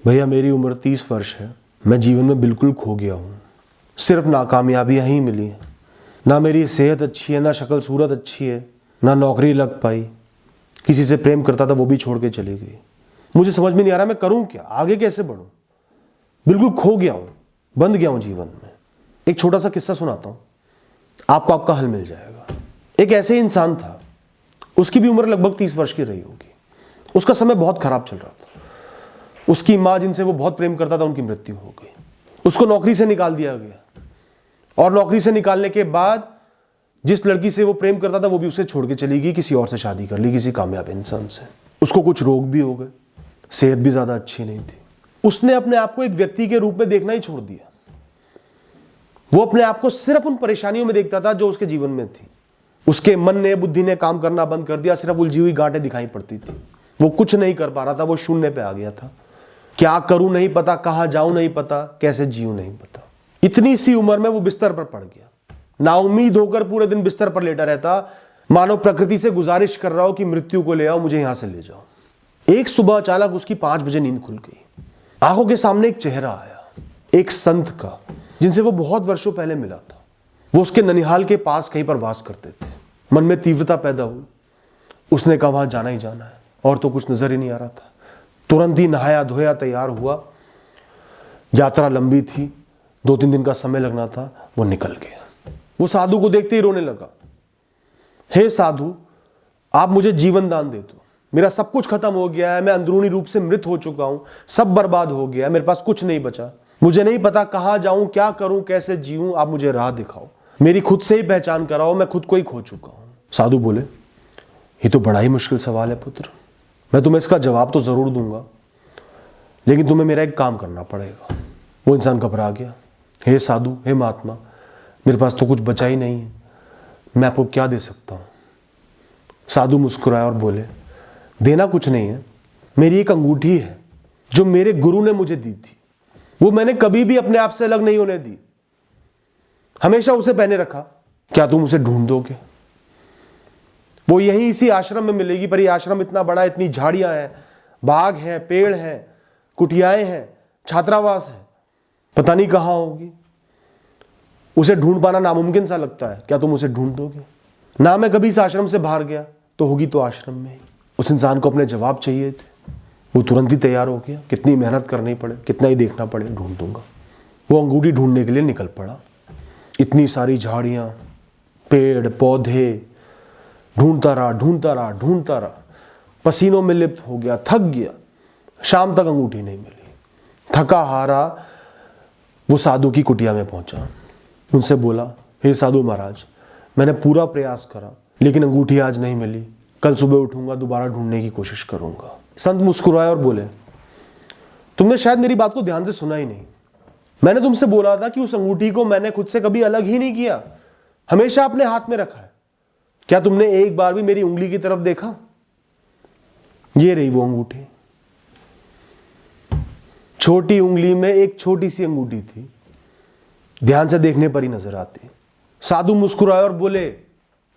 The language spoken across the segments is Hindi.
भैया मेरी उम्र 30 वर्ष है। मैं जीवन में बिल्कुल खो गया हूँ। सिर्फ नाकामयाबियाँ ही मिली हैं। ना मेरी सेहत अच्छी है, ना शक्ल सूरत अच्छी है, ना नौकरी लग पाई। किसी से प्रेम करता था, वो भी छोड़ के चली गई। मुझे समझ में नहीं आ रहा मैं करूँ क्या, आगे कैसे बढ़ूँ। बिल्कुल खो गया हूँ, बंद गया हूँ जीवन में। एक छोटा सा किस्सा सुनाता हूँ, आपको आपका हल मिल जाएगा। एक ऐसे इंसान था, उसकी भी उम्र लगभग 30 वर्ष की रही होगी। उसका समय बहुत खराब चल रहा था। उसकी माँ, जिनसे वो बहुत प्रेम करता था, उनकी मृत्यु हो गई। उसको नौकरी से निकाल दिया गया, और नौकरी से निकालने के बाद जिस लड़की से वो प्रेम करता था, वो भी उसे छोड़ के चली गई, किसी और से शादी कर ली, किसी कामयाब इंसान से। उसको कुछ रोग भी हो गए, सेहत भी ज्यादा अच्छी नहीं थी। उसने अपने आप को एक व्यक्ति के रूप में देखना ही छोड़ दिया। वो अपने आप को सिर्फ उन परेशानियों में देखता था जो उसके जीवन में थी। उसके मन ने, बुद्धि ने काम करना बंद कर दिया। सिर्फ उलझी हुई गांठें दिखाई पड़ती थी। वो कुछ नहीं कर पा रहा था। वो शून्य पे आ गया था। क्या करूं नहीं पता, कहां जाऊं नहीं पता, कैसे जीऊं नहीं पता। इतनी सी उम्र में वो बिस्तर पर पड़ गया। नाउम्मीद होकर पूरे दिन बिस्तर पर लेटा रहता, मानो प्रकृति से गुजारिश कर रहा हो कि मृत्यु को ले आओ, मुझे यहां से ले जाओ। एक सुबह अचानक उसकी 5 बजे नींद खुल गई। आंखों के सामने एक चेहरा आया, एक संत का, जिनसे वो बहुत वर्षों पहले मिला था। वो उसके ननिहाल के पास कहीं पर वास करते थे। मन में तीव्रता पैदा हुई। उसने कहा वहां जाना ही जाना है, और तो कुछ नजर ही नहीं आ रहा था। तुरंत ही नहाया धोया, तैयार हुआ। यात्रा लंबी थी, 2-3 दिन का समय लगना था। वो निकल गया। वो साधु को देखते ही रोने लगा। हे साधु, आप मुझे जीवन दान दे दो। मेरा सब कुछ खत्म हो गया है। मैं अंदरूनी रूप से मृत हो चुका हूं। सब बर्बाद हो गया है। मेरे पास कुछ नहीं बचा। मुझे नहीं पता कहां जाऊं, क्या करूं, कैसे जीऊं। आप मुझे राह दिखाओ। मेरी खुद से ही पहचान कराओ। मैं खुद को ही खो चुका हूं। साधु बोले, ये तो बड़ा ही मुश्किल सवाल है पुत्र। मैं तुम्हें इसका जवाब तो जरूर दूंगा, लेकिन तुम्हें मेरा एक काम करना पड़ेगा। वो इंसान घबरा गया। हे साधु, हे महात्मा, मेरे पास तो कुछ बचा ही नहीं है। मैं आपको क्या दे सकता हूं। साधु मुस्कुराए और बोले, देना कुछ नहीं है। मेरी एक अंगूठी है जो मेरे गुरु ने मुझे दी थी। वो मैंने कभी भी अपने आप से अलग नहीं होने दी, हमेशा उसे पहने रखा। क्या तुम उसे ढूंढ दोगे? वो यहीं इसी आश्रम में मिलेगी, पर ये आश्रम इतना बड़ा, इतनी झाड़ियां हैं, बाग हैं, पेड़ हैं, कुटियाएं हैं, छात्रावास है, पता नहीं कहां होगी। उसे ढूंढ पाना नामुमकिन सा लगता है। क्या तुम उसे ढूंढ दोगे? ना मैं कभी इस आश्रम से बाहर गया, तो होगी तो आश्रम में ही। उस इंसान को अपने जवाब चाहिए थे। वो तुरंत ही तैयार हो गया। कितनी मेहनत करनी पड़े, कितना ही देखना पड़े, ढूंढ दूंगा। वो अंगूठी ढूंढने के लिए निकल पड़ा। इतनी सारी झाड़ियां, पेड़, पौधे, ढूंढता रहा, ढूंढता रहा, ढूंढता रहा। पसीनों में लिप्त हो गया, थक गया। शाम तक अंगूठी नहीं मिली। थका हारा वो साधु की कुटिया में पहुंचा। उनसे बोला, हे साधु महाराज, मैंने पूरा प्रयास करा, लेकिन अंगूठी आज नहीं मिली। कल सुबह उठूंगा, दोबारा ढूंढने की कोशिश करूंगा। संत मुस्कुराए और बोले, तुमने शायद मेरी बात को ध्यान से सुना ही नहीं। मैंने तुमसे बोला था कि उस अंगूठी को मैंने खुद से कभी अलग ही नहीं किया, हमेशा अपने हाथ में रखा है। क्या तुमने एक बार भी मेरी उंगली की तरफ देखा? ये रही वो अंगूठी। छोटी उंगली में एक छोटी सी अंगूठी थी, ध्यान से देखने पर ही नजर आती। साधु मुस्कुराए और बोले,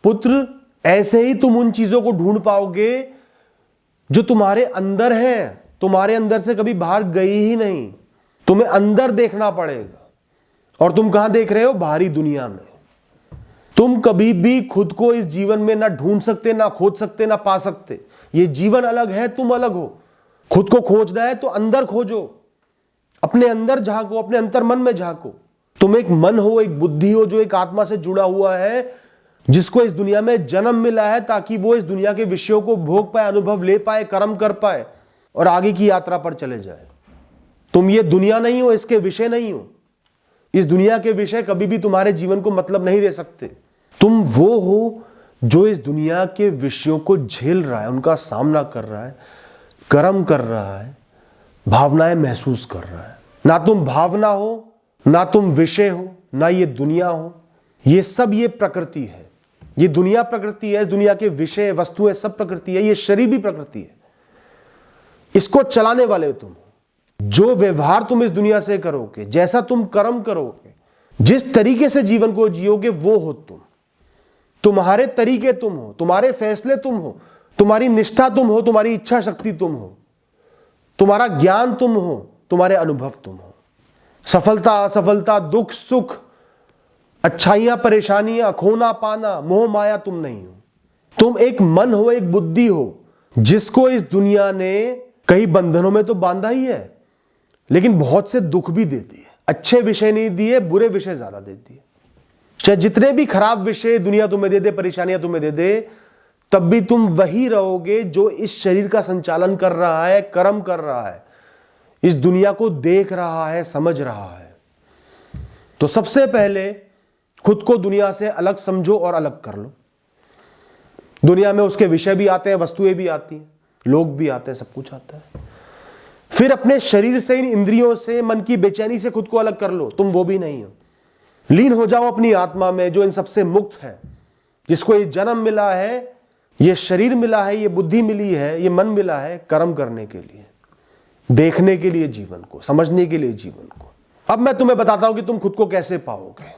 पुत्र, ऐसे ही तुम उन चीजों को ढूंढ पाओगे जो तुम्हारे अंदर हैं, तुम्हारे अंदर से कभी बाहर गई ही नहीं। तुम्हें अंदर देखना पड़ेगा। और तुम कहां देख रहे हो? बाहरी दुनिया में। तुम कभी भी खुद को इस जीवन में ना ढूंढ सकते, ना खोज सकते, ना पा सकते। ये जीवन अलग है, तुम अलग हो। खुद को खोजना है तो अंदर खोजो, अपने अंदर झांको, अपने अंतर मन में झांको। तुम एक मन हो, एक बुद्धि हो, जो एक आत्मा से जुड़ा हुआ है, जिसको इस दुनिया में जन्म मिला है ताकि वो इस दुनिया के विषयों को भोग पाए, अनुभव ले पाए, कर्म कर पाए और आगे की यात्रा पर चले जाए। तुम ये दुनिया नहीं हो, इसके विषय नहीं हो। इस दुनिया के विषय कभी भी तुम्हारे जीवन को मतलब नहीं दे सकते। तुम वो हो जो इस दुनिया के विषयों को झेल रहा है, उनका सामना कर रहा है, कर्म कर रहा है, भावनाएं महसूस कर रहा है। ना तुम भावना हो, ना तुम विषय हो, ना ये दुनिया हो। ये सब ये प्रकृति है। ये दुनिया प्रकृति है, इस दुनिया के विषय, वस्तुएं सब प्रकृति है। ये शरीर भी प्रकृति है। इसको चलाने वाले तुम हो। जो व्यवहार तुम इस दुनिया से करोगे, जैसा तुम कर्म करोगे, जिस तरीके से जीवन को जियोगे, वो हो तुम। तुम्हारे तरीके तुम हो, तुम्हारे फैसले तुम हो, तुम्हारी निष्ठा तुम हो, तुम्हारी इच्छा शक्ति तुम हो, तुम्हारा ज्ञान तुम हो, तुम्हारे अनुभव तुम हो। सफलता असफलता, दुख सुख, अच्छाइयां परेशानियां, खोना पाना, मोह माया तुम नहीं हो। तुम एक मन हो, एक बुद्धि हो, जिसको इस दुनिया ने कई बंधनों में तो बांधा ही है, लेकिन बहुत से दुख भी देती है। अच्छे विषय नहीं दिए, बुरे विषय ज्यादा देती है। चाहे जितने भी खराब विषय दुनिया तुम्हें दे दे, परेशानियां तुम्हें दे दे, तब भी तुम वही रहोगे जो इस शरीर का संचालन कर रहा है, कर्म कर रहा है, इस दुनिया को देख रहा है, समझ रहा है। तो सबसे पहले खुद को दुनिया से अलग समझो और अलग कर लो। दुनिया में उसके विषय भी आते हैं, वस्तुएं भी आती हैं, लोग भी आते हैं, सब कुछ आता है। फिर अपने शरीर से, इन इंद्रियों से, मन की बेचैनी से खुद को अलग कर लो। तुम वो भी नहीं हो। लीन हो जाओ अपनी आत्मा में, जो इन सबसे मुक्त है, जिसको ये जन्म मिला है, ये शरीर मिला है, ये बुद्धि मिली है, ये मन मिला है कर्म करने के लिए, देखने के लिए जीवन को, समझने के लिए जीवन को। अब मैं तुम्हें बताता हूं कि तुम खुद को कैसे पाओगे।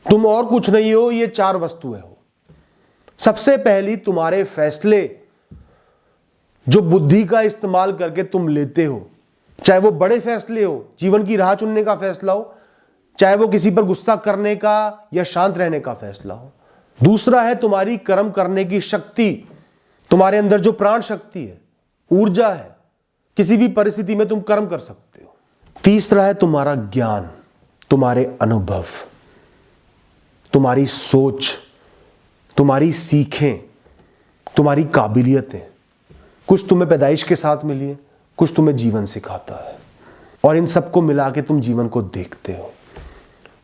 तुम और कुछ नहीं हो, ये 4 वस्तुएं हो। सबसे पहली तुम्हारे फैसले, जो बुद्धि का इस्तेमाल करके तुम लेते हो, चाहे वो बड़े फैसले हो, जीवन की राह चुनने का फैसला हो, चाहे वो किसी पर गुस्सा करने का या शांत रहने का फैसला हो। दूसरा है तुम्हारी कर्म करने की शक्ति, तुम्हारे अंदर जो प्राण शक्ति है, ऊर्जा है, किसी भी परिस्थिति में तुम कर्म कर सकते हो। तीसरा है तुम्हारा ज्ञान, तुम्हारे अनुभव, तुम्हारी सोच, तुम्हारी सीखें, तुम्हारी काबिलियतें। कुछ तुम्हें पैदाइश के साथ मिली है, कुछ तुम्हें जीवन सिखाता है, और इन सबको मिला के तुम जीवन को देखते हो,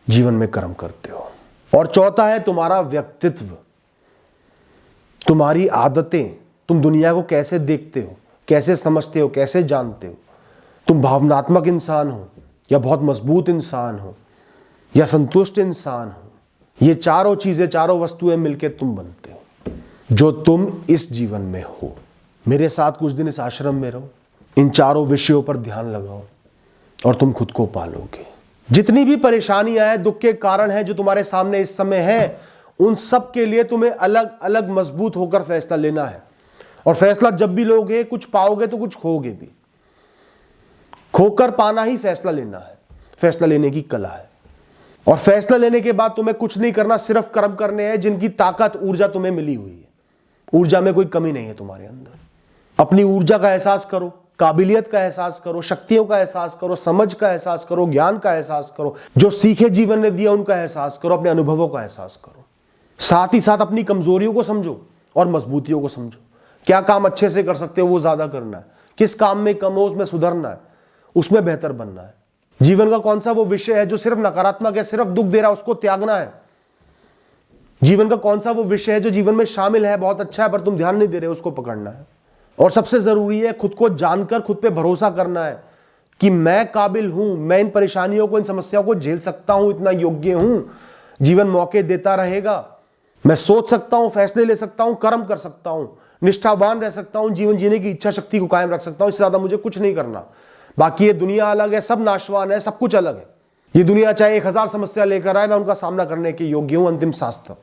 जीवन में कर्म करते हो। और चौथा है तुम्हारा व्यक्तित्व, तुम्हारी आदतें, तुम दुनिया को कैसे देखते हो, कैसे समझते हो, कैसे जानते हो। तुम भावनात्मक इंसान हो या बहुत मजबूत इंसान हो या संतुष्ट इंसान हो। ये चारों चीजें, चारों वस्तुएं मिलकर तुम बनते हो जो तुम इस जीवन में हो। मेरे साथ कुछ दिन इस आश्रम में रहो, इन चारों विषयों पर ध्यान लगाओ और तुम खुद को पालोगे। जितनी भी परेशानियां हैं, दुख के कारण हैं जो तुम्हारे सामने इस समय है, उन सब के लिए तुम्हें अलग अलग मजबूत होकर फैसला लेना है। और फैसला जब भी लोगे, कुछ पाओगे तो कुछ खोगे भी। खोकर पाना ही फैसला लेना है, फैसला लेने की कला है। और फैसला लेने के बाद तुम्हें कुछ नहीं करना, सिर्फ कर्म करने हैं जिनकी ताकत, ऊर्जा तुम्हें मिली हुई है। ऊर्जा में कोई कमी नहीं है तुम्हारे अंदर। अपनी ऊर्जा का एहसास करो, काबिलियत का एहसास करो, शक्तियों का एहसास करो, समझ का एहसास करो, ज्ञान का एहसास करो, जो सीखे जीवन ने दिया उनका एहसास करो, अपने अनुभवों का एहसास करो। साथ ही साथ अपनी कमजोरियों को समझो और मजबूतियों को समझो। क्या काम अच्छे से कर सकते हो वो ज्यादा करना है, किस काम में कम हो उसमें सुधरना है, उसमें बेहतर बनना है। जीवन का कौन सा वो विषय है जो सिर्फ नकारात्मक है, सिर्फ दुख दे रहा है, उसको त्यागना है। जीवन का कौन सा वो विषय है जो जीवन में शामिल है, बहुत अच्छा है पर तुम ध्यान नहीं दे रहे, उसको पकड़ना है। और सबसे जरूरी है खुद को जानकर खुद पे भरोसा करना है कि मैं काबिल हूं, मैं इन परेशानियों को, इन समस्याओं को झेल सकता हूं, इतना योग्य हूं। जीवन मौके देता रहेगा, मैं सोच सकता हूं, फैसले ले सकता हूं, कर्म कर सकता हूं, निष्ठावान रह सकता हूं, जीवन जीने की इच्छा शक्ति को कायम रख सकता हूं। इससे ज्यादा मुझे कुछ नहीं करना। बाकी ये दुनिया अलग है, सब नाशवान है, सब कुछ अलग है। ये दुनिया चाहे 1000 समस्या लेकर आए, मैं उनका सामना करने के योग्य हूं अंतिम सांस तक।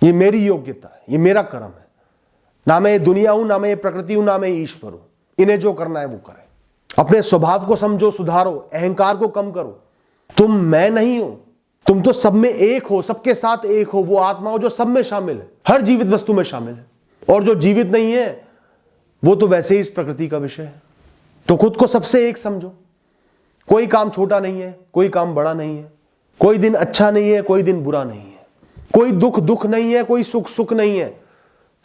ये मेरी योग्यता है, ये मेरा कर्म है। ना मैं ये दुनिया हूं, ना मैं ये प्रकृति हूं, ना मैं ईश्वर हूं। इन्हें जो करना है वो करें। अपने स्वभाव को समझो, सुधारो, अहंकार को कम करो। तुम मैं नहीं हो, तुम तो सब में एक हो, सबके साथ एक हो। वो आत्मा हो जो सब में शामिल है, हर जीवित वस्तु में शामिल है। और जो जीवित नहीं है वो तो वैसे ही इस प्रकृति का विषय है। तो खुद को सबसे एक समझो। कोई काम छोटा नहीं है, कोई काम बड़ा नहीं है, कोई दिन अच्छा नहीं है, कोई दिन बुरा नहीं है, कोई दुख दुख नहीं है, कोई सुख सुख नहीं है।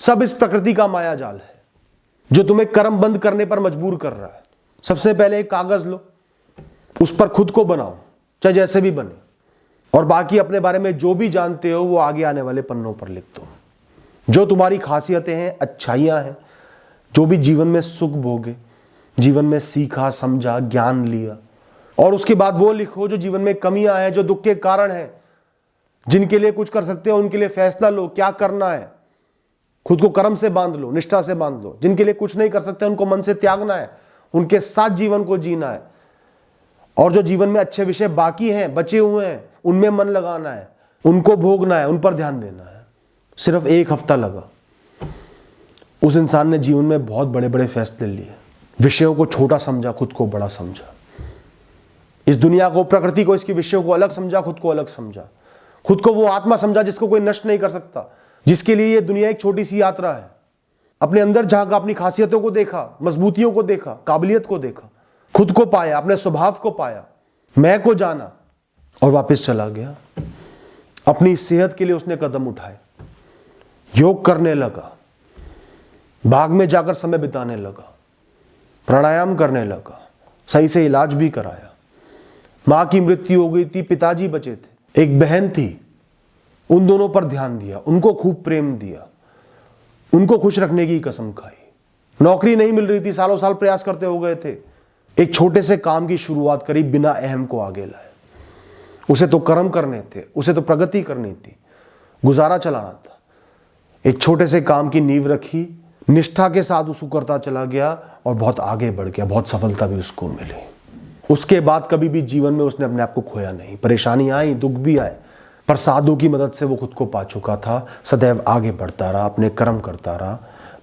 सब इस प्रकृति का माया जाल है जो तुम्हें कर्म बंद करने पर मजबूर कर रहा है। सबसे पहले एक कागज लो, उस पर खुद को बनाओ, चाहे जैसे भी बने, और बाकी अपने बारे में जो भी जानते हो वो आगे आने वाले पन्नों पर लिख दो। जो तुम्हारी खासियतें हैं, अच्छाइयां हैं, जो भी जीवन में सुख भोगे, जीवन में सीखा, समझा, ज्ञान लिया, और उसके बाद वो लिखो जो जीवन में कमियां हैं, जो दुख के कारण हैं, जिनके लिए कुछ कर सकते हो उनके लिए फैसला लो, क्या करना है। खुद को कर्म से बांध लो, निष्ठा से बांध लो। जिनके लिए कुछ नहीं कर सकते उनको मन से त्यागना है, उनके साथ जीवन को जीना है। और जो जीवन में अच्छे विषय बाकी हैं, बचे हुए हैं, उनमें मन लगाना है, उनको भोगना है, उन पर ध्यान देना है। सिर्फ 1 हफ्ता लगा, उस इंसान ने जीवन में बहुत बड़े बड़े फैसले लिए। विषयों को छोटा समझा, खुद को बड़ा समझा। इस दुनिया को, प्रकृति को, इसके विषयों को अलग समझा, खुद को अलग समझा। खुद को वो आत्मा समझा जिसको कोई नष्ट नहीं कर सकता, जिसके लिए ये दुनिया एक छोटी सी यात्रा है। अपने अंदर झांका, अपनी खासियतों को देखा, मजबूतियों को देखा, काबिलियत को देखा, खुद को पाया, अपने स्वभाव को पाया, मैं को जाना और वापस चला गया। अपनी सेहत के लिए उसने कदम उठाए, योग करने लगा, बाग में जाकर समय बिताने लगा, प्राणायाम करने लगा, सही से इलाज भी कराया। मां की मृत्यु हो गई थी, पिताजी बचे थे, एक बहन थी, उन दोनों पर ध्यान दिया, उनको खूब प्रेम दिया, उनको खुश रखने की कसम खाई। नौकरी नहीं मिल रही थी, सालों साल प्रयास करते हो गए थे, एक छोटे से काम की शुरुआत करी, बिना अहम को आगे लाए। उसे तो कर्म करने थे, उसे तो प्रगति करनी थी, गुजारा चलाना था। एक छोटे से काम की नींव रखी, निष्ठा के साथ उसको करता चला गया और बहुत आगे बढ़ गया, बहुत सफलता भी उसको मिली। उसके बाद कभी भी जीवन में उसने अपने आप को खोया नहीं। परेशानी आई, दुख भी आए, पर साधु की मदद से वो खुद को पा चुका था। सदैव आगे बढ़ता रहा, अपने कर्म करता रहा,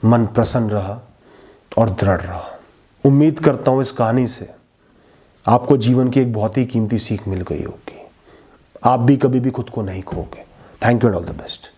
मन प्रसन्न रहा और दृढ़ रहा। उम्मीद करता हूं इस कहानी से आपको जीवन की एक बहुत ही कीमती सीख मिल गई होगी। आप भी कभी भी खुद को नहीं खोगे। Thank you and all the best.